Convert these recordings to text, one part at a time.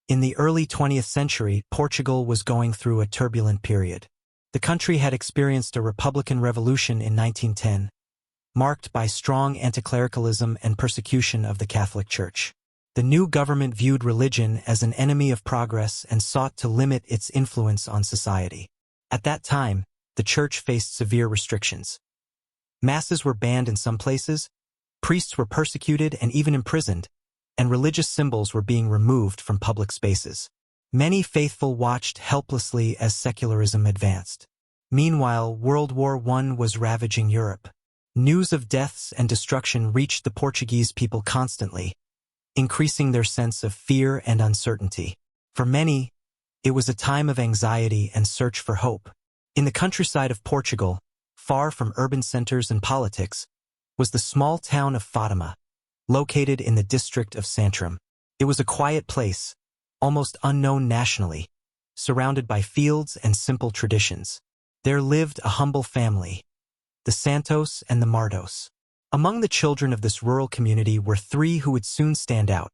In the early 20th century, Portugal was going through a turbulent period. The country had experienced a Republican revolution in 1910, marked by strong anticlericalism and persecution of the Catholic Church. The new government viewed religion as an enemy of progress and sought to limit its influence on society. At that time, the Church faced severe restrictions. Masses were banned in some places, priests were persecuted and even imprisoned, and religious symbols were being removed from public spaces. Many faithful watched helplessly as secularism advanced. Meanwhile, World War I was ravaging Europe. News of deaths and destruction reached the Portuguese people constantly, increasing their sense of fear and uncertainty. For many, it was a time of anxiety and search for hope. In the countryside of Portugal, far from urban centers and politics, was the small town of Fatima, located in the district of Santrum. It was a quiet place, almost unknown nationally, surrounded by fields and simple traditions. There lived a humble family, the Santos and the Martos. Among the children of this rural community were three who would soon stand out: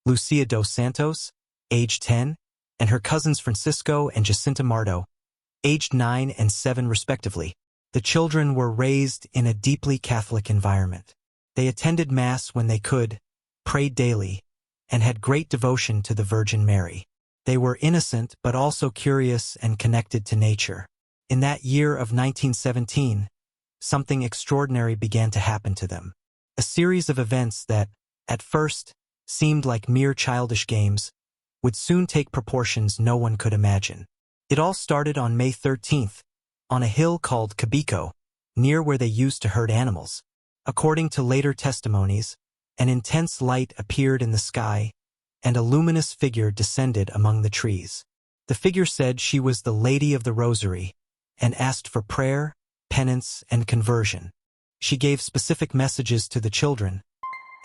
Lucia dos Santos, aged 10, and her cousins Francisco and Jacinta Marto, aged 9 and 7 respectively. The children were raised in a deeply Catholic environment. They attended Mass when they could, prayed daily, and had great devotion to the Virgin Mary. They were innocent but also curious and connected to nature. In that year of 1917, something extraordinary began to happen to them. A series of events that, at first, seemed like mere childish games, would soon take proportions no one could imagine. It all started on May 13th, on a hill called Cabico, near where they used to herd animals. According to later testimonies, an intense light appeared in the sky, and a luminous figure descended among the trees. The figure said she was the Lady of the Rosary, and asked for prayer, penance, and conversion. She gave specific messages to the children,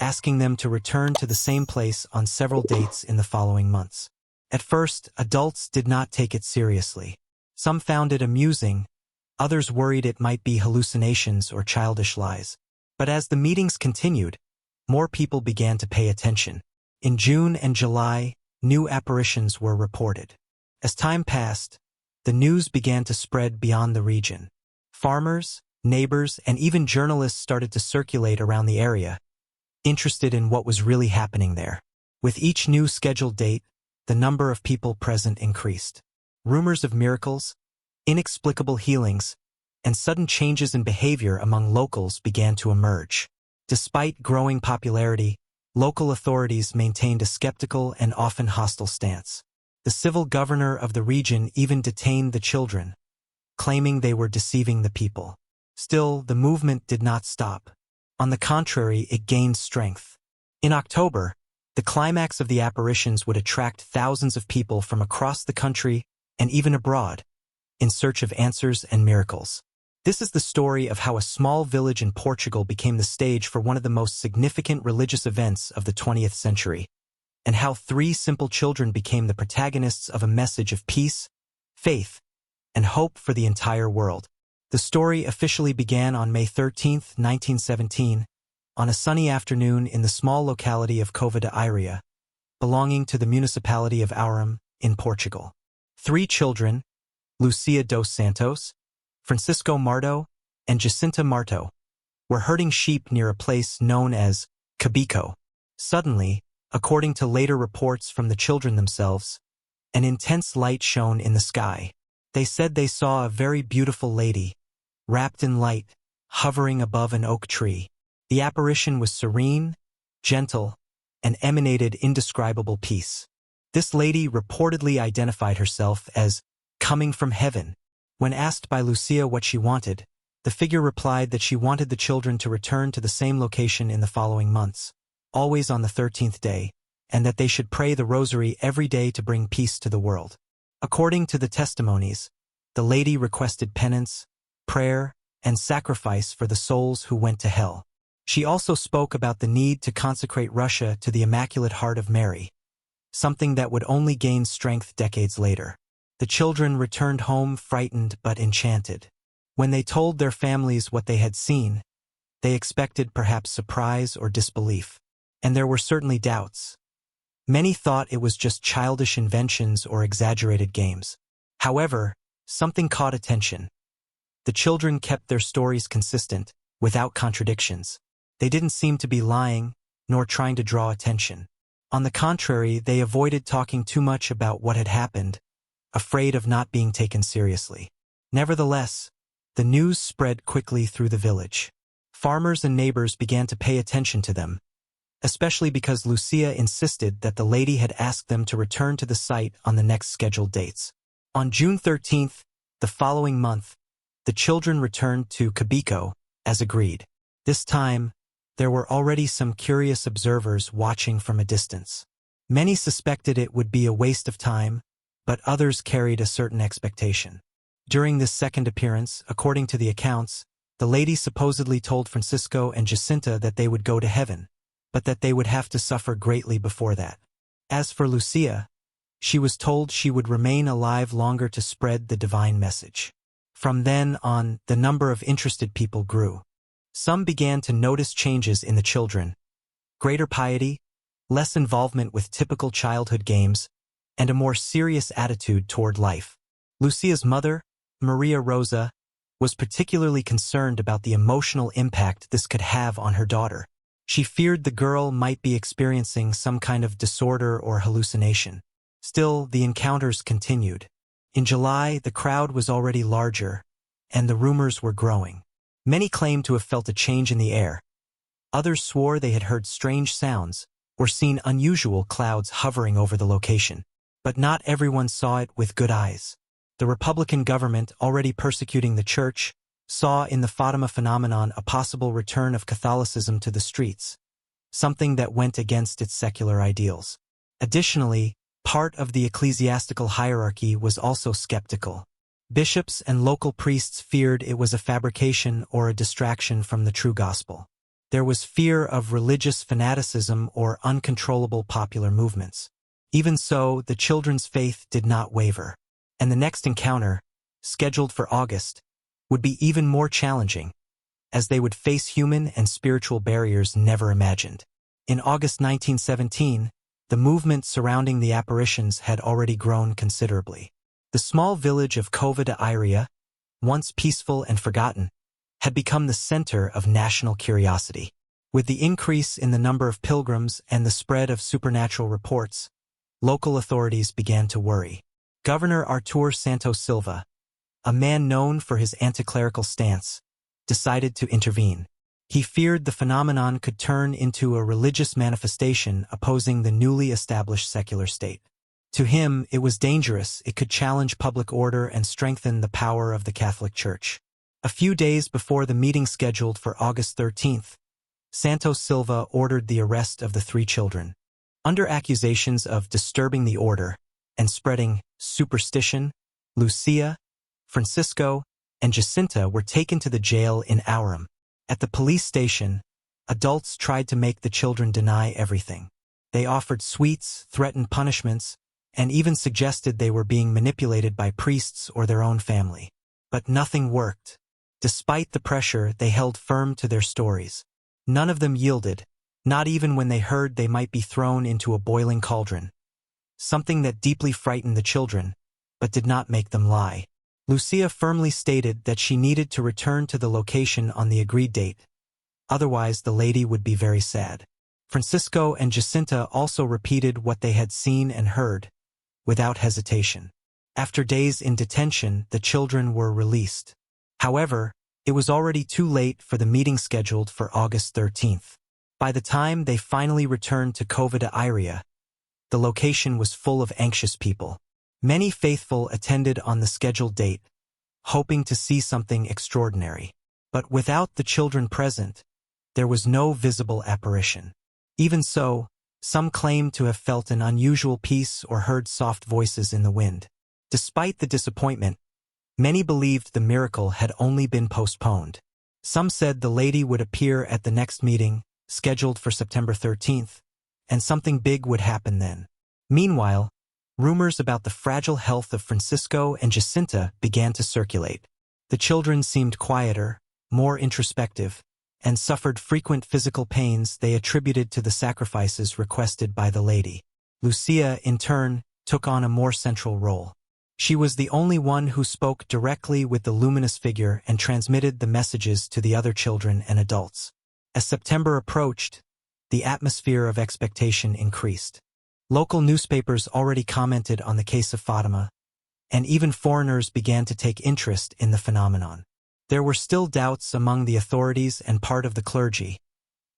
asking them to return to the same place on several dates in the following months. At first, adults did not take it seriously. Some found it amusing, others worried it might be hallucinations or childish lies. But as the meetings continued, more people began to pay attention. In June and July, new apparitions were reported. As time passed, the news began to spread beyond the region. Farmers, neighbors, and even journalists started to circulate around the area, interested in what was really happening there. With each new scheduled date, the number of people present increased. Rumors of miracles, inexplicable healings, and sudden changes in behavior among locals began to emerge. Despite growing popularity, local authorities maintained a skeptical and often hostile stance. The civil governor of the region even detained the children, claiming they were deceiving the people. Still, the movement did not stop. On the contrary, it gained strength. In October, the climax of the apparitions would attract thousands of people from across the country and even abroad, in search of answers and miracles. This is the story of how a small village in Portugal became the stage for one of the most significant religious events of the 20th century, and how three simple children became the protagonists of a message of peace, faith, and hope for the entire world. The story officially began on May 13, 1917, on a sunny afternoon in the small locality of Cova de Iria, belonging to the municipality of Aurum, in Portugal. Three children, Lucia dos Santos, Francisco Marto, and Jacinta Marto, were herding sheep near a place known as Cabico. Suddenly, according to later reports from the children themselves, an intense light shone in the sky. They said they saw a very beautiful lady, wrapped in light, hovering above an oak tree. The apparition was serene, gentle, and emanated indescribable peace. This lady reportedly identified herself as coming from heaven. When asked by Lucia what she wanted, the figure replied that she wanted the children to return to the same location in the following months, always on the 13th day, and that they should pray the rosary every day to bring peace to the world. According to the testimonies, the lady requested penance, prayer, and sacrifice for the souls who went to hell. She also spoke about the need to consecrate Russia to the Immaculate Heart of Mary, something that would only gain strength decades later. The children returned home frightened but enchanted. When they told their families what they had seen, they expected perhaps surprise or disbelief. And there were certainly doubts. Many thought it was just childish inventions or exaggerated games. However, something caught attention. The children kept their stories consistent, without contradictions. They didn't seem to be lying, nor trying to draw attention. On the contrary, they avoided talking too much about what had happened, afraid of not being taken seriously. Nevertheless, the news spread quickly through the village. Farmers and neighbors began to pay attention to them, especially because Lucia insisted that the lady had asked them to return to the site on the next scheduled dates. On June 13th, the following month, the children returned to Cabico, as agreed. This time, there were already some curious observers watching from a distance. Many suspected it would be a waste of time, but others carried a certain expectation. During this second appearance, according to the accounts, the lady supposedly told Francisco and Jacinta that they would go to heaven, but that they would have to suffer greatly before that. As for Lucia, she was told she would remain alive longer to spread the divine message. From then on, the number of interested people grew. Some began to notice changes in the children: greater piety, less involvement with typical childhood games, and a more serious attitude toward life. Lucia's mother, Maria Rosa, was particularly concerned about the emotional impact this could have on her daughter. She feared the girl might be experiencing some kind of disorder or hallucination. Still, the encounters continued. In July, the crowd was already larger, and the rumors were growing. Many claimed to have felt a change in the air. Others swore they had heard strange sounds or seen unusual clouds hovering over the location. But not everyone saw it with good eyes. The Republican government, already persecuting the church, saw in the Fatima phenomenon a possible return of Catholicism to the streets, something that went against its secular ideals. Additionally, part of the ecclesiastical hierarchy was also skeptical. Bishops and local priests feared it was a fabrication or a distraction from the true gospel. There was fear of religious fanaticism or uncontrollable popular movements. Even so, the children's faith did not waver, and the next encounter, scheduled for August, would be even more challenging, as they would face human and spiritual barriers never imagined. In August 1917, the movement surrounding the apparitions had already grown considerably. The small village of Cova de Iria, once peaceful and forgotten, had become the center of national curiosity. With the increase in the number of pilgrims and the spread of supernatural reports, local authorities began to worry. Governor Artur Santos Silva, a man known for his anticlerical stance, decided to intervene. He feared the phenomenon could turn into a religious manifestation opposing the newly established secular state. To him, it was dangerous. It could challenge public order and strengthen the power of the Catholic Church. A few days before the meeting scheduled for August 13th, Santos Silva ordered the arrest of the 3 children. Under accusations of disturbing the order and spreading superstition, Lucia, Francisco, and Jacinta were taken to the jail in Aurum. At the police station, adults tried to make the children deny everything. They offered sweets, threatened punishments, and even suggested they were being manipulated by priests or their own family. But nothing worked. Despite the pressure, they held firm to their stories. None of them yielded, not even when they heard they might be thrown into a boiling cauldron. Something that deeply frightened the children, but did not make them lie. Lucia firmly stated that she needed to return to the location on the agreed date. Otherwise, the lady would be very sad. Francisco and Jacinta also repeated what they had seen and heard, without hesitation. After days in detention, the children were released. However, it was already too late for the meeting scheduled for August 13th. By the time they finally returned to Cova de Iria, the location was full of anxious people. Many faithful attended on the scheduled date, hoping to see something extraordinary. But without the children present, there was no visible apparition. Even so, some claimed to have felt an unusual peace or heard soft voices in the wind. Despite the disappointment, many believed the miracle had only been postponed. Some said the lady would appear at the next meeting, scheduled for September 13th, and something big would happen then. Meanwhile, rumors about the fragile health of Francisco and Jacinta began to circulate. The children seemed quieter, more introspective, and suffered frequent physical pains they attributed to the sacrifices requested by the lady. Lucia, in turn, took on a more central role. She was the only one who spoke directly with the luminous figure and transmitted the messages to the other children and adults. As September approached, the atmosphere of expectation increased. Local newspapers already commented on the case of Fatima, and even foreigners began to take interest in the phenomenon. There were still doubts among the authorities and part of the clergy,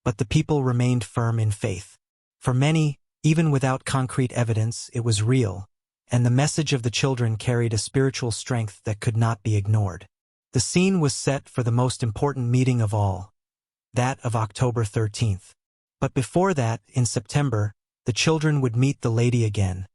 but the people remained firm in faith. For many, even without concrete evidence, it was real, and the message of the children carried a spiritual strength that could not be ignored. The scene was set for the most important meeting of all, that of October 13th. But before that, in September, the children would meet the lady again,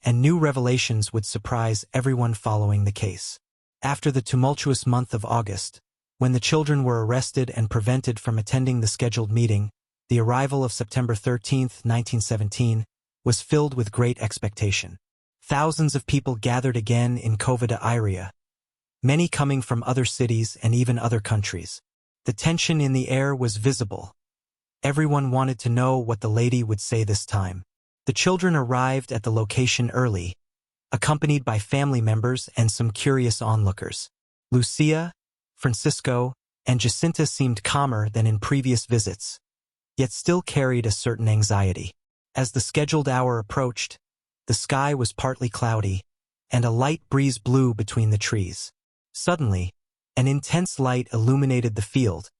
and new revelations would surprise everyone following the case. After the tumultuous month of August, when the children were arrested and prevented from attending the scheduled meeting, the arrival of September 13, 1917, was filled with great expectation. Thousands of people gathered again in Cova de Iria, many coming from other cities and even other countries. The tension in the air was visible. Everyone wanted to know what the lady would say this time. The children arrived at the location early, accompanied by family members and some curious onlookers. Lucia, Francisco, and Jacinta seemed calmer than in previous visits, yet still carried a certain anxiety. As the scheduled hour approached, the sky was partly cloudy, and a light breeze blew between the trees. Suddenly, an intense light illuminated the field,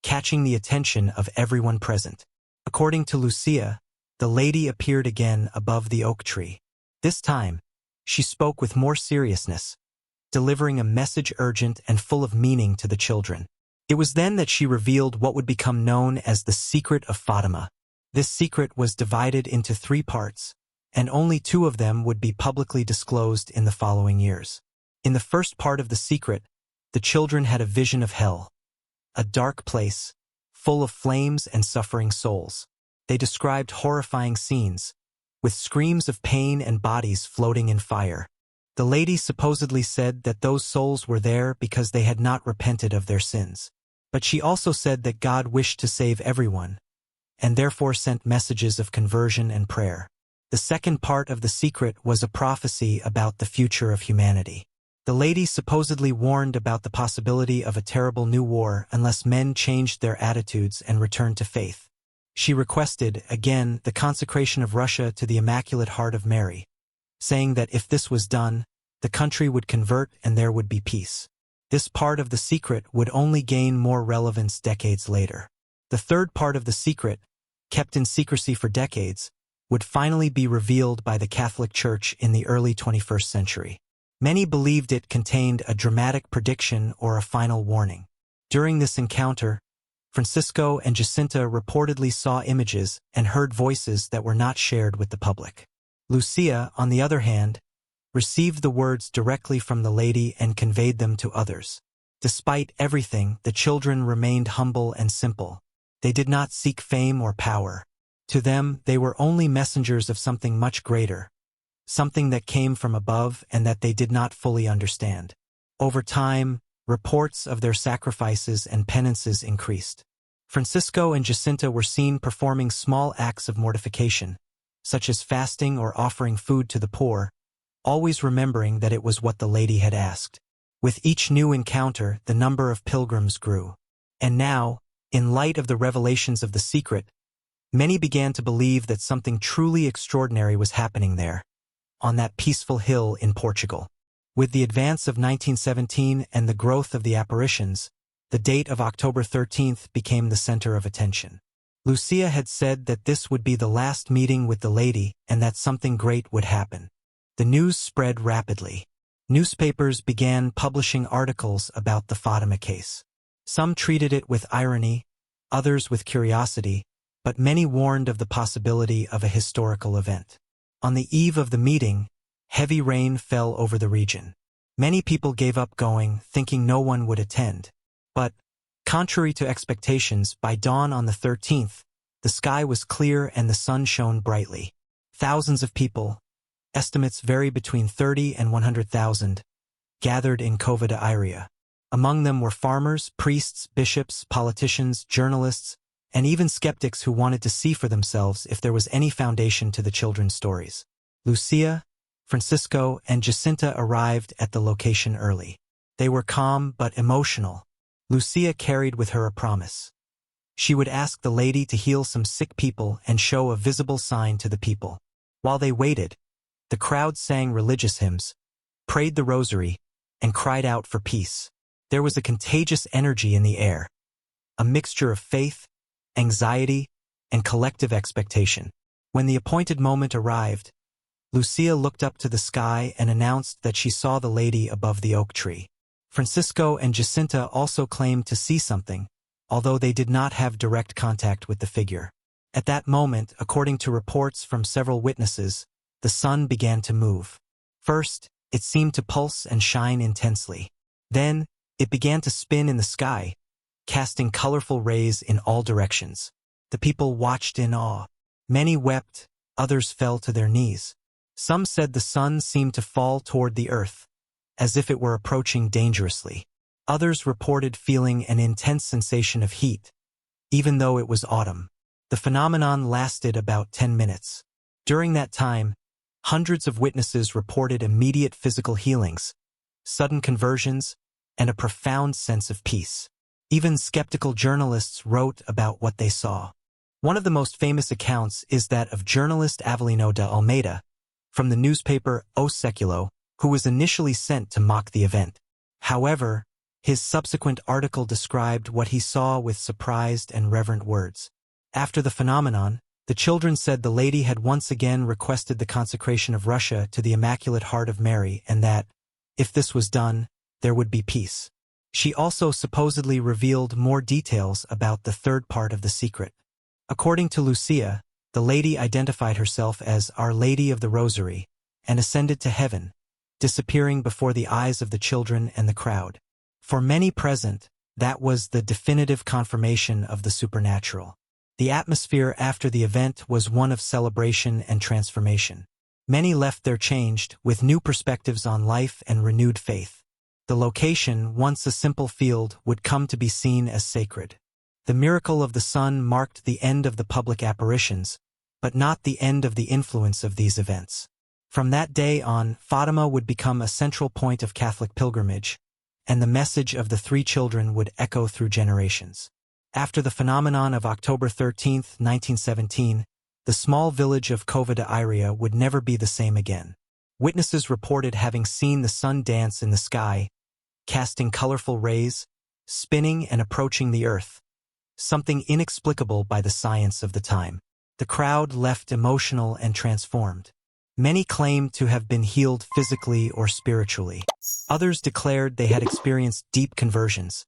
catching the attention of everyone present. According to Lucia, the lady appeared again above the oak tree. This time, she spoke with more seriousness, delivering a message urgent and full of meaning to the children. It was then that she revealed what would become known as the secret of Fatima. This secret was divided into 3 parts, and only 2 of them would be publicly disclosed in the following years. In the first part of the secret, the children had a vision of hell, a dark place, full of flames and suffering souls. They described horrifying scenes, with screams of pain and bodies floating in fire. The lady supposedly said that those souls were there because they had not repented of their sins. But she also said that God wished to save everyone, and therefore sent messages of conversion and prayer. The second part of the secret was a prophecy about the future of humanity. The lady supposedly warned about the possibility of a terrible new war unless men changed their attitudes and returned to faith. She requested, again, the consecration of Russia to the Immaculate Heart of Mary, saying that if this was done, the country would convert and there would be peace. This part of the secret would only gain more relevance decades later. The third part of the secret, kept in secrecy for decades, would finally be revealed by the Catholic Church in the early 21st century. Many believed it contained a dramatic prediction or a final warning. During this encounter, Francisco and Jacinta reportedly saw images and heard voices that were not shared with the public. Lucia, on the other hand, received the words directly from the lady and conveyed them to others. Despite everything, the children remained humble and simple. They did not seek fame or power. To them, they were only messengers of something much greater, something that came from above and that they did not fully understand. Over time, reports of their sacrifices and penances increased. Francisco and Jacinta were seen performing small acts of mortification, such as fasting or offering food to the poor, always remembering that it was what the lady had asked. With each new encounter, the number of pilgrims grew. And now, in light of the revelations of the secret, many began to believe that something truly extraordinary was happening there, on that peaceful hill in Portugal. With the advance of 1917 and the growth of the apparitions, the date of October 13th became the center of attention. Lucia had said that this would be the last meeting with the lady and that something great would happen. The news spread rapidly. Newspapers began publishing articles about the Fatima case. Some treated it with irony, others with curiosity, but many warned of the possibility of a historical event. On the eve of the meeting, heavy rain fell over the region. Many people gave up going, thinking no one would attend. But, contrary to expectations, by dawn on the 13th, the sky was clear and the sun shone brightly. Thousands of people, estimates vary between 30 and 100,000, gathered in Cova de Iria. Among them were farmers, priests, bishops, politicians, journalists, and even skeptics who wanted to see for themselves if there was any foundation to the children's stories. Lucia, Francisco, and Jacinta arrived at the location early. They were calm but emotional. Lucia carried with her a promise. She would ask the lady to heal some sick people and show a visible sign to the people. While they waited, the crowd sang religious hymns, prayed the rosary, and cried out for peace. There was a contagious energy in the air, a mixture of faith, anxiety, and collective expectation. When the appointed moment arrived, Lucia looked up to the sky and announced that she saw the lady above the oak tree. Francisco and Jacinta also claimed to see something, although they did not have direct contact with the figure. At that moment, according to reports from several witnesses, the sun began to move. First, it seemed to pulse and shine intensely. Then, it began to spin in the sky, casting colorful rays in all directions. The people watched in awe. Many wept, others fell to their knees. Some said the sun seemed to fall toward the earth, as if it were approaching dangerously. Others reported feeling an intense sensation of heat, even though it was autumn. The phenomenon lasted about 10 minutes. During that time, hundreds of witnesses reported immediate physical healings, sudden conversions, and a profound sense of peace. Even skeptical journalists wrote about what they saw. One of the most famous accounts is that of journalist Avelino de Almeida, from the newspaper O Século, who was initially sent to mock the event. However, his subsequent article described what he saw with surprised and reverent words. After the phenomenon, the children said the lady had once again requested the consecration of Russia to the Immaculate Heart of Mary and that, if this was done, there would be peace. She also supposedly revealed more details about the third part of the secret. According to Lucia, the lady identified herself as Our Lady of the Rosary and ascended to heaven, disappearing before the eyes of the children and the crowd. For many present, that was the definitive confirmation of the supernatural. The atmosphere after the event was one of celebration and transformation. Many left there changed, with new perspectives on life and renewed faith. The location, once a simple field, would come to be seen as sacred. The miracle of the sun marked the end of the public apparitions, but not the end of the influence of these events. From that day on, Fatima would become a central point of Catholic pilgrimage, and the message of the three children would echo through generations. After the phenomenon of October 13, 1917, the small village of Cova de Iria would never be the same again. Witnesses reported having seen the sun dance in the sky, casting colorful rays, spinning and approaching the earth, something inexplicable by the science of the time. The crowd left emotional and transformed. Many claimed to have been healed physically or spiritually. Others declared they had experienced deep conversions,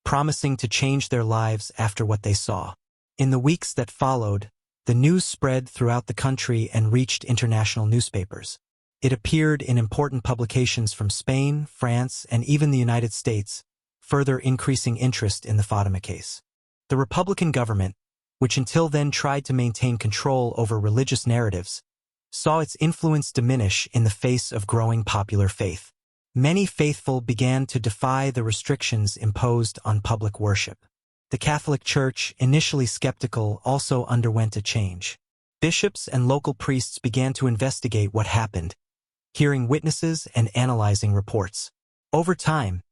promising to change their lives after what they saw. In the weeks that followed, the news spread throughout the country and reached international newspapers. It appeared in important publications from Spain, France, and even the United States, further increasing interest in the Fatima case. The Republican government, which until then tried to maintain control over religious narratives, saw its influence diminish in the face of growing popular faith. Many faithful began to defy the restrictions imposed on public worship. The Catholic Church, initially skeptical, also underwent a change. Bishops and local priests began to investigate what happened, hearing witnesses and analyzing reports. Over time,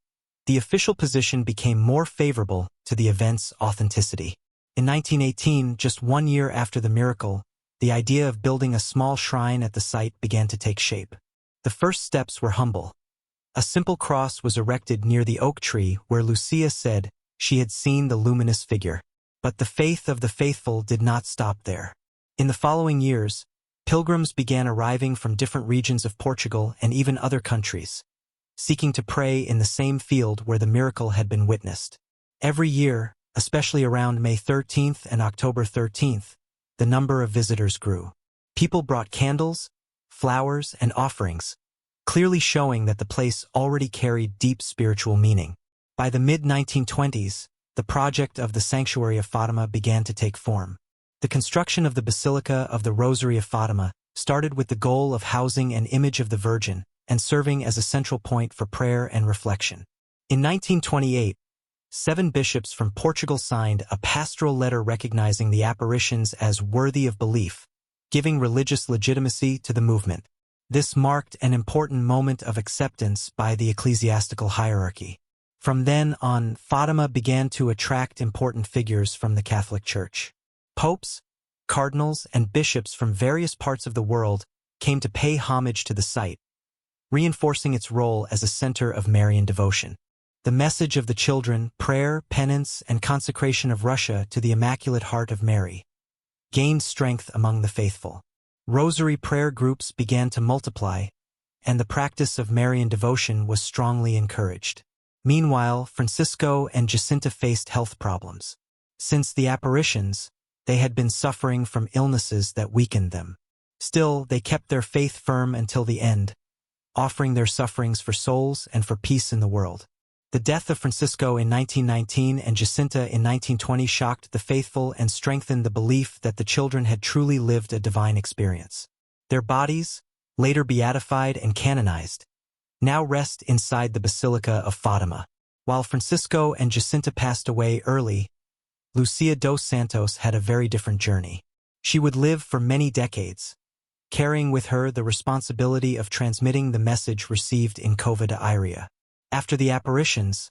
the official position became more favorable to the event's authenticity. In 1918, just 1 year after the miracle, the idea of building a small shrine at the site began to take shape. The first steps were humble. A simple cross was erected near the oak tree where Lucia said she had seen the luminous figure. But the faith of the faithful did not stop there. In the following years, pilgrims began arriving from different regions of Portugal and even other countries, seeking to pray in the same field where the miracle had been witnessed. Every year, especially around May 13th and October 13th, the number of visitors grew. People brought candles, flowers, and offerings, clearly showing that the place already carried deep spiritual meaning. By the mid-1920s, the project of the Sanctuary of Fatima began to take form. The construction of the Basilica of the Rosary of Fatima started with the goal of housing an image of the Virgin and serving as a central point for prayer and reflection. In 1928, 7 bishops from Portugal signed a pastoral letter recognizing the apparitions as worthy of belief, giving religious legitimacy to the movement. This marked an important moment of acceptance by the ecclesiastical hierarchy. From then on, Fatima began to attract important figures from the Catholic Church. Popes, cardinals, and bishops from various parts of the world came to pay homage to the site, reinforcing its role as a center of Marian devotion. The message of the children, prayer, penance, and consecration of Russia to the Immaculate Heart of Mary gained strength among the faithful. Rosary prayer groups began to multiply, and the practice of Marian devotion was strongly encouraged. Meanwhile, Francisco and Jacinta faced health problems. Since the apparitions, they had been suffering from illnesses that weakened them. Still, they kept their faith firm until the end, offering their sufferings for souls and for peace in the world. The death of Francisco in 1919 and Jacinta in 1920 shocked the faithful and strengthened the belief that the children had truly lived a divine experience. Their bodies, later beatified and canonized, now rest inside the Basilica of Fatima. While Francisco and Jacinta passed away early, Lucia dos Santos had a very different journey. She would live for many decades, carrying with her the responsibility of transmitting the message received in Cova de Iria. After the apparitions,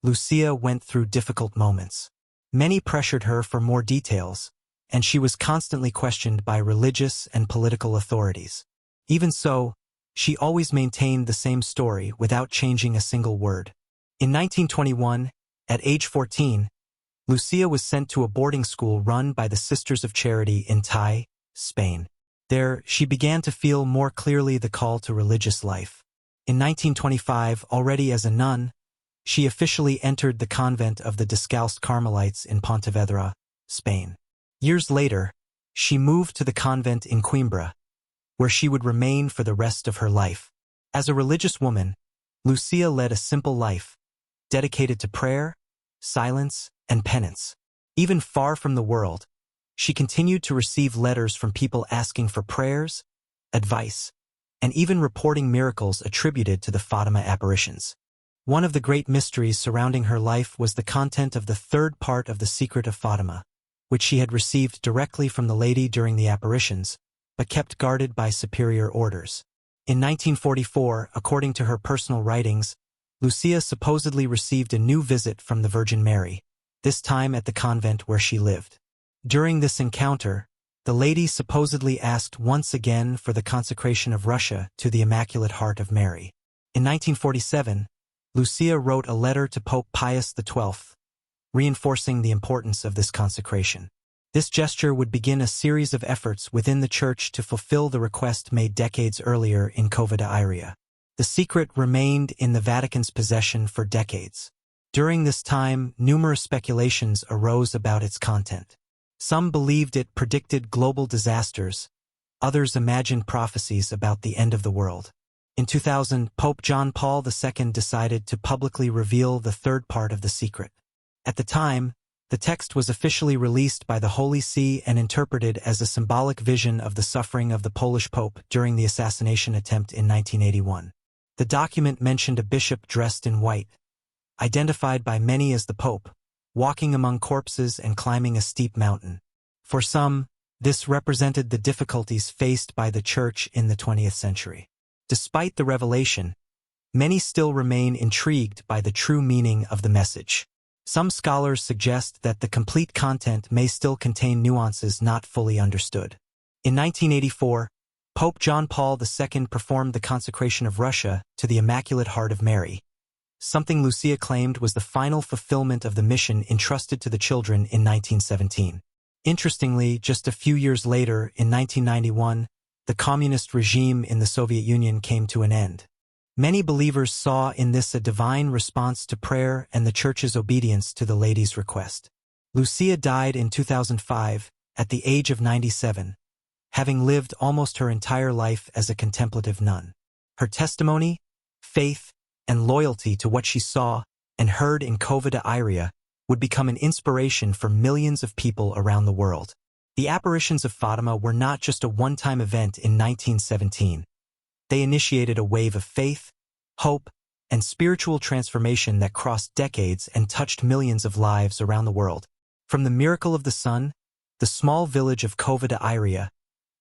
Lucia went through difficult moments. Many pressured her for more details, and she was constantly questioned by religious and political authorities. Even so, she always maintained the same story without changing a single word. In 1921, at age 14, Lucia was sent to a boarding school run by the Sisters of Charity in Tai, Spain. There, she began to feel more clearly the call to religious life. In 1925, already as a nun, she officially entered the convent of the Descalced Carmelites in Pontevedra, Spain. Years later, she moved to the convent in Coimbra, where she would remain for the rest of her life. As a religious woman, Lucia led a simple life, dedicated to prayer, silence, and penance. Even far from the world, she continued to receive letters from people asking for prayers, advice, and even reporting miracles attributed to the Fatima apparitions. One of the great mysteries surrounding her life was the content of the third part of the Secret of Fatima, which she had received directly from the lady during the apparitions, but kept guarded by superior orders. In 1944, according to her personal writings, Lucia supposedly received a new visit from the Virgin Mary, this time at the convent where she lived. During this encounter, the lady supposedly asked once again for the consecration of Russia to the Immaculate Heart of Mary. In 1947, Lucia wrote a letter to Pope Pius XII, reinforcing the importance of this consecration. This gesture would begin a series of efforts within the Church to fulfill the request made decades earlier in Cova de Iria. The secret remained in the Vatican's possession for decades. During this time, numerous speculations arose about its content. Some believed it predicted global disasters, others imagined prophecies about the end of the world. In 2000, Pope John Paul II decided to publicly reveal the third part of the secret. At the time, the text was officially released by the Holy See and interpreted as a symbolic vision of the suffering of the Polish Pope during the assassination attempt in 1981. The document mentioned a bishop dressed in white, identified by many as the Pope, walking among corpses and climbing a steep mountain. For some, this represented the difficulties faced by the Church in the 20th century. Despite the revelation, many still remain intrigued by the true meaning of the message. Some scholars suggest that the complete content may still contain nuances not fully understood. In 1984, Pope John Paul II performed the consecration of Russia to the Immaculate Heart of Mary, something Lucia claimed was the final fulfillment of the mission entrusted to the children in 1917. Interestingly, just a few years later, in 1991, the communist regime in the Soviet Union came to an end. Many believers saw in this a divine response to prayer and the Church's obedience to the lady's request. Lucia died in 2005, at the age of 97, having lived almost her entire life as a contemplative nun. Her testimony, faith, and loyalty to what she saw and heard in Cova de Iria would become an inspiration for millions of people around the world. The apparitions of Fatima were not just a one-time event in 1917. They initiated a wave of faith, hope, and spiritual transformation that crossed decades and touched millions of lives around the world. From the miracle of the sun, the small village of Cova de Iria,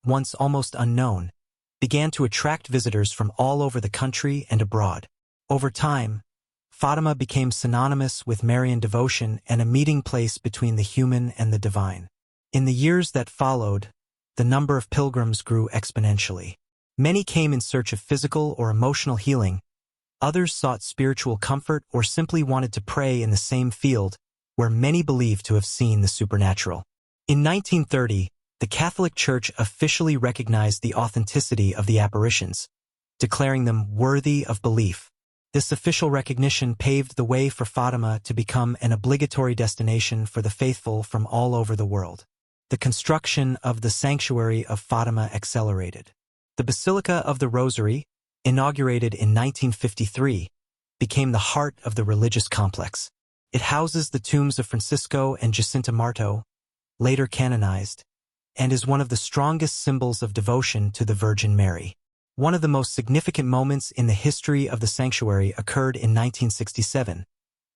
once almost unknown, began to attract visitors from all over the country and abroad. Over time, Fatima became synonymous with Marian devotion and a meeting place between the human and the divine. In the years that followed, the number of pilgrims grew exponentially. Many came in search of physical or emotional healing. Others sought spiritual comfort or simply wanted to pray in the same field where many believed to have seen the supernatural. In 1930, the Catholic Church officially recognized the authenticity of the apparitions, declaring them worthy of belief. This official recognition paved the way for Fatima to become an obligatory destination for the faithful from all over the world. The construction of the Sanctuary of Fatima accelerated. The Basilica of the Rosary, inaugurated in 1953, became the heart of the religious complex. It houses the tombs of Francisco and Jacinta Marto, later canonized, and is one of the strongest symbols of devotion to the Virgin Mary. One of the most significant moments in the history of the sanctuary occurred in 1967,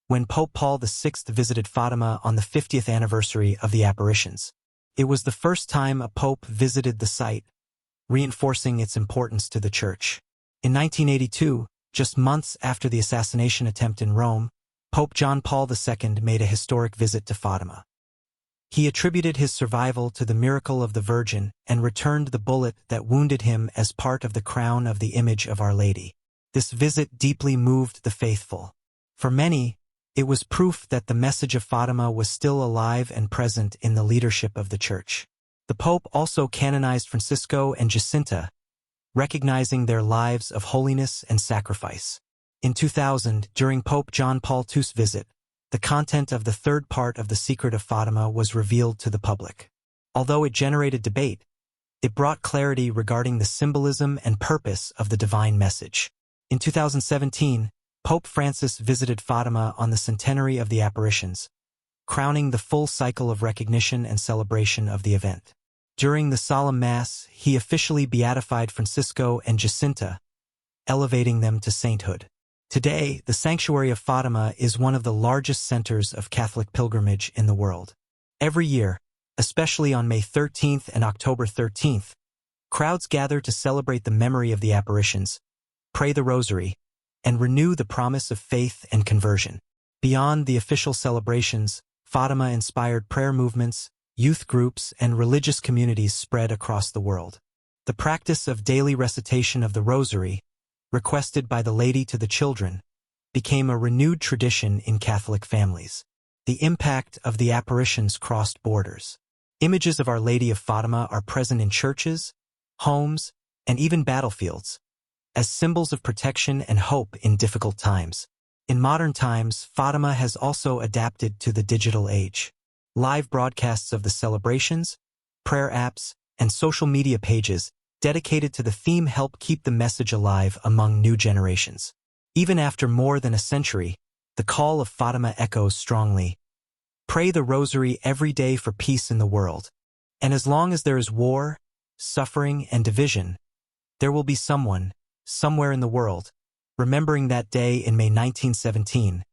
when Pope Paul VI visited Fatima on the 50th anniversary of the apparitions. It was the first time a pope visited the site, reinforcing its importance to the Church. In 1982, just months after the assassination attempt in Rome, Pope John Paul II made a historic visit to Fatima. He attributed his survival to the miracle of the Virgin and returned the bullet that wounded him as part of the crown of the image of Our Lady. This visit deeply moved the faithful. For many, it was proof that the message of Fatima was still alive and present in the leadership of the Church. The Pope also canonized Francisco and Jacinta, recognizing their lives of holiness and sacrifice. In 2000, during Pope John Paul II's visit, the content of the third part of The Secret of Fatima was revealed to the public. Although it generated debate, it brought clarity regarding the symbolism and purpose of the divine message. In 2017, Pope Francis visited Fatima on the centenary of the apparitions, crowning the full cycle of recognition and celebration of the event. During the solemn Mass, he officially beatified Francisco and Jacinta, elevating them to sainthood. Today, the Sanctuary of Fatima is one of the largest centers of Catholic pilgrimage in the world. Every year, especially on May 13th and October 13th, crowds gather to celebrate the memory of the apparitions, pray the Rosary, and renew the promise of faith and conversion. Beyond the official celebrations, Fatima-inspired prayer movements, youth groups, and religious communities spread across the world. The practice of daily recitation of the Rosary, requested by the Lady to the Children, became a renewed tradition in Catholic families. The impact of the apparitions crossed borders. Images of Our Lady of Fatima are present in churches, homes, and even battlefields, as symbols of protection and hope in difficult times. In modern times, Fatima has also adapted to the digital age. Live broadcasts of the celebrations, prayer apps, and social media pages dedicated to the theme help keep the message alive among new generations. Even after more than a century, the call of Fatima echoes strongly. Pray the Rosary every day for peace in the world. And as long as there is war, suffering, and division, there will be someone, somewhere in the world, remembering that day in May 1917,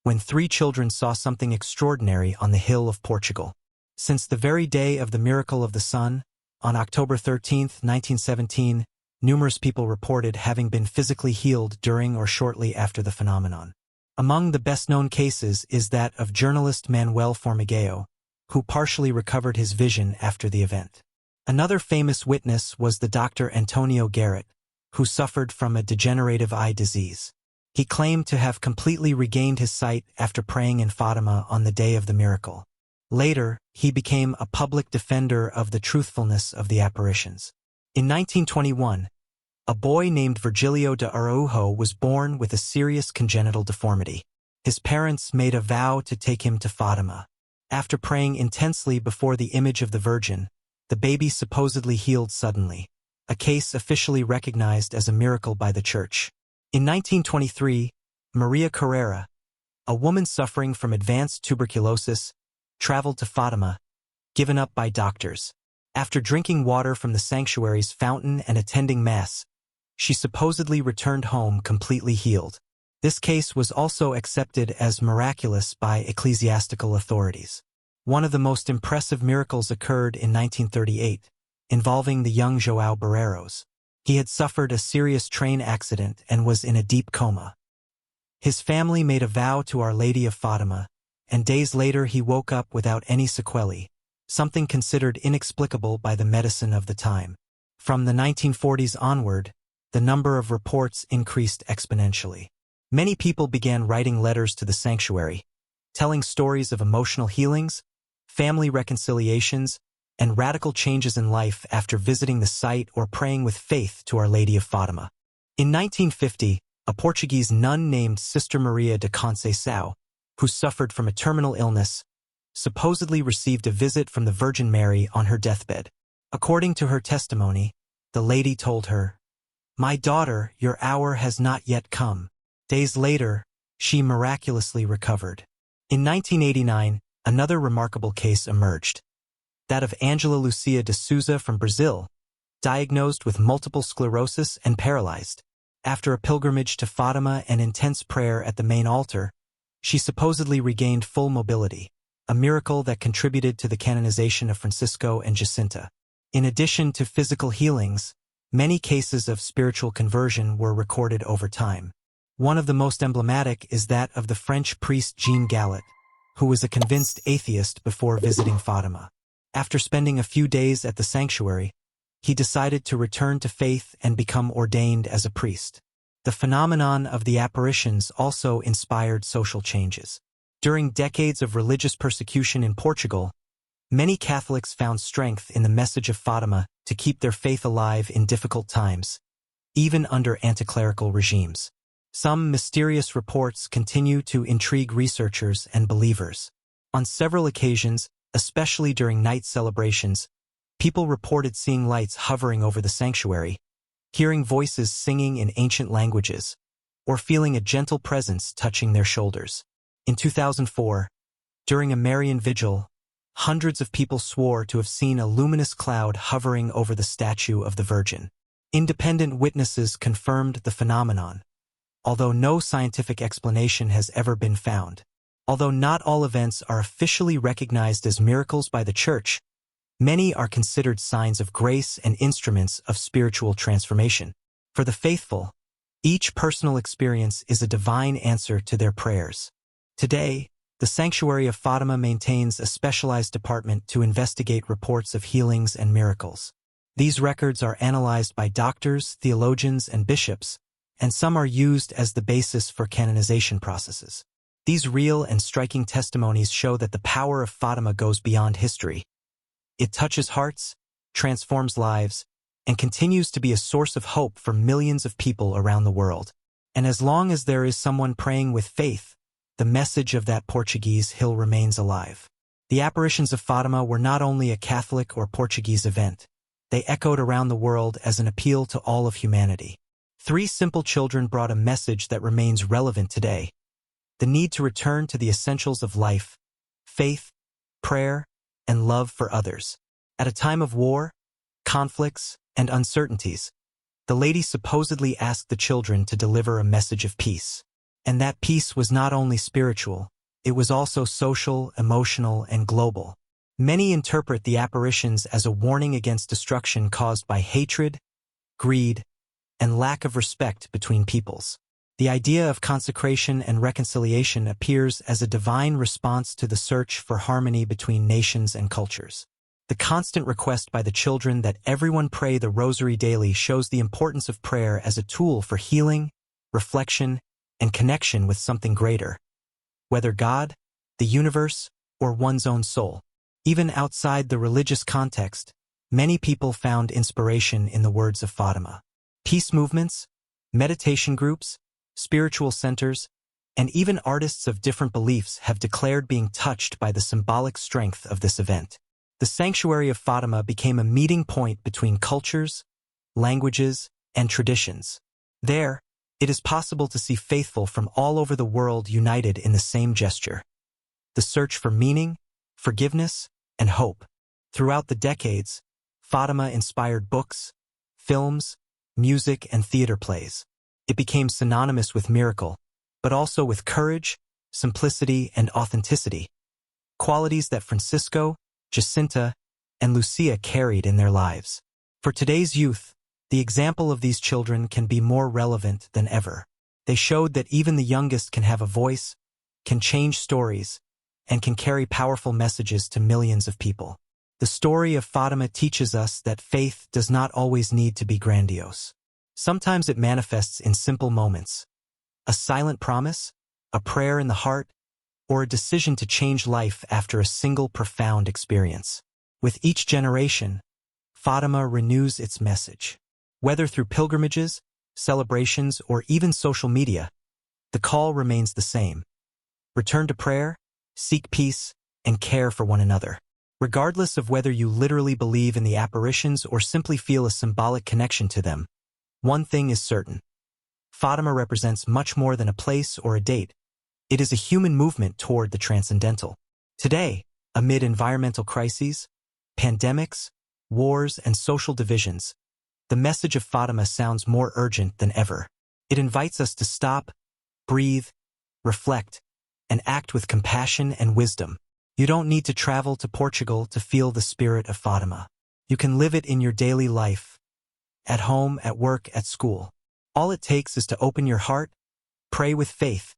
when 3 children saw something extraordinary on the hill of Portugal. Since the very day of the miracle of the sun, on October 13, 1917, numerous people reported having been physically healed during or shortly after the phenomenon. Among the best-known cases is that of journalist Manuel Formigueo, who partially recovered his vision after the event. Another famous witness was the Dr. Antonio Garrett, who suffered from a degenerative eye disease. He claimed to have completely regained his sight after praying in Fatima on the day of the miracle. Later, he became a public defender of the truthfulness of the apparitions. In 1921, a boy named Virgilio de Araujo was born with a serious congenital deformity. His parents made a vow to take him to Fatima. After praying intensely before the image of the Virgin, the baby supposedly healed suddenly, a case officially recognized as a miracle by the Church. In 1923, Maria Carrera, a woman suffering from advanced tuberculosis, traveled to Fatima, given up by doctors. After drinking water from the sanctuary's fountain and attending Mass, she supposedly returned home completely healed. This case was also accepted as miraculous by ecclesiastical authorities. One of the most impressive miracles occurred in 1938, involving the young João Barreiros. He had suffered a serious train accident and was in a deep coma. His family made a vow to Our Lady of Fatima, and days later he woke up without any sequelae, something considered inexplicable by the medicine of the time. From the 1940s onward, the number of reports increased exponentially. Many people began writing letters to the sanctuary, telling stories of emotional healings, family reconciliations, and radical changes in life after visiting the site or praying with faith to Our Lady of Fatima. In 1950, a Portuguese nun named Sister Maria de Conceição, who suffered from a terminal illness, supposedly received a visit from the Virgin Mary on her deathbed. According to her testimony, the lady told her, "My daughter, your hour has not yet come." Days later, she miraculously recovered. In 1989, another remarkable case emerged, that of Angela Lucia de Souza from Brazil, diagnosed with multiple sclerosis and paralyzed. After a pilgrimage to Fatima and intense prayer at the main altar, she supposedly regained full mobility, a miracle that contributed to the canonization of Francisco and Jacinta. In addition to physical healings, many cases of spiritual conversion were recorded over time. One of the most emblematic is that of the French priest Jean Gallet, who was a convinced atheist before visiting Fatima. After spending a few days at the sanctuary, he decided to return to faith and become ordained as a priest. The phenomenon of the apparitions also inspired social changes. During decades of religious persecution in Portugal, many Catholics found strength in the message of Fatima to keep their faith alive in difficult times, even under anticlerical regimes. Some mysterious reports continue to intrigue researchers and believers. On several occasions, especially during night celebrations, people reported seeing lights hovering over the sanctuary, hearing voices singing in ancient languages, or feeling a gentle presence touching their shoulders. In 2004, during a Marian vigil, hundreds of people swore to have seen a luminous cloud hovering over the statue of the Virgin. Independent witnesses confirmed the phenomenon, although no scientific explanation has ever been found. Although not all events are officially recognized as miracles by the Church, many are considered signs of grace and instruments of spiritual transformation. For the faithful, each personal experience is a divine answer to their prayers. Today, the Sanctuary of Fatima maintains a specialized department to investigate reports of healings and miracles. These records are analyzed by doctors, theologians, and bishops, and some are used as the basis for canonization processes. These real and striking testimonies show that the power of Fatima goes beyond history. It touches hearts, transforms lives, and continues to be a source of hope for millions of people around the world. And as long as there is someone praying with faith, the message of that Portuguese hill remains alive. The apparitions of Fatima were not only a Catholic or Portuguese event. They echoed around the world as an appeal to all of humanity. 3 simple children brought a message that remains relevant today: the need to return to the essentials of life, faith, prayer, and love for others. At a time of war, conflicts, and uncertainties, the lady supposedly asked the children to deliver a message of peace. And that peace was not only spiritual, it was also social, emotional, and global. Many interpret the apparitions as a warning against destruction caused by hatred, greed, and lack of respect between peoples. The idea of consecration and reconciliation appears as a divine response to the search for harmony between nations and cultures. The constant request by the children that everyone pray the rosary daily shows the importance of prayer as a tool for healing, reflection, and connection with something greater, whether God, the universe, or one's own soul. Even outside the religious context, many people found inspiration in the words of Fatima. Peace movements, meditation groups, spiritual centers, and even artists of different beliefs have declared being touched by the symbolic strength of this event. The Sanctuary of Fatima became a meeting point between cultures, languages, and traditions. There, it is possible to see faithful from all over the world united in the same gesture: the search for meaning, forgiveness, and hope. Throughout the decades, Fatima inspired books, films, music, and theater plays. It became synonymous with miracle, but also with courage, simplicity, and authenticity, qualities that Francisco, Jacinta, and Lucia carried in their lives. For today's youth, the example of these children can be more relevant than ever. They showed that even the youngest can have a voice, can change stories, and can carry powerful messages to millions of people. The story of Fatima teaches us that faith does not always need to be grandiose. Sometimes it manifests in simple moments: a silent promise, a prayer in the heart, or a decision to change life after a single profound experience. With each generation, Fatima renews its message. Whether through pilgrimages, celebrations, or even social media, the call remains the same: return to prayer, seek peace, and care for one another. Regardless of whether you literally believe in the apparitions or simply feel a symbolic connection to them, one thing is certain: Fatima represents much more than a place or a date. It is a human movement toward the transcendental. Today, amid environmental crises, pandemics, wars, and social divisions, the message of Fatima sounds more urgent than ever. It invites us to stop, breathe, reflect, and act with compassion and wisdom. You don't need to travel to Portugal to feel the spirit of Fatima. You can live it in your daily life, at home, at work, at school. All it takes is to open your heart, pray with faith,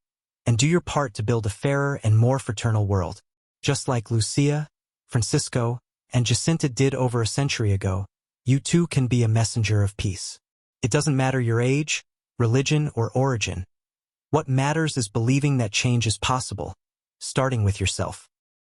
and do your part to build a fairer and more fraternal world. Just like Lucia, Francisco, and Jacinta did over a century ago, you too can be a messenger of peace. It doesn't matter your age, religion, or origin. What matters is believing that change is possible, starting with yourself.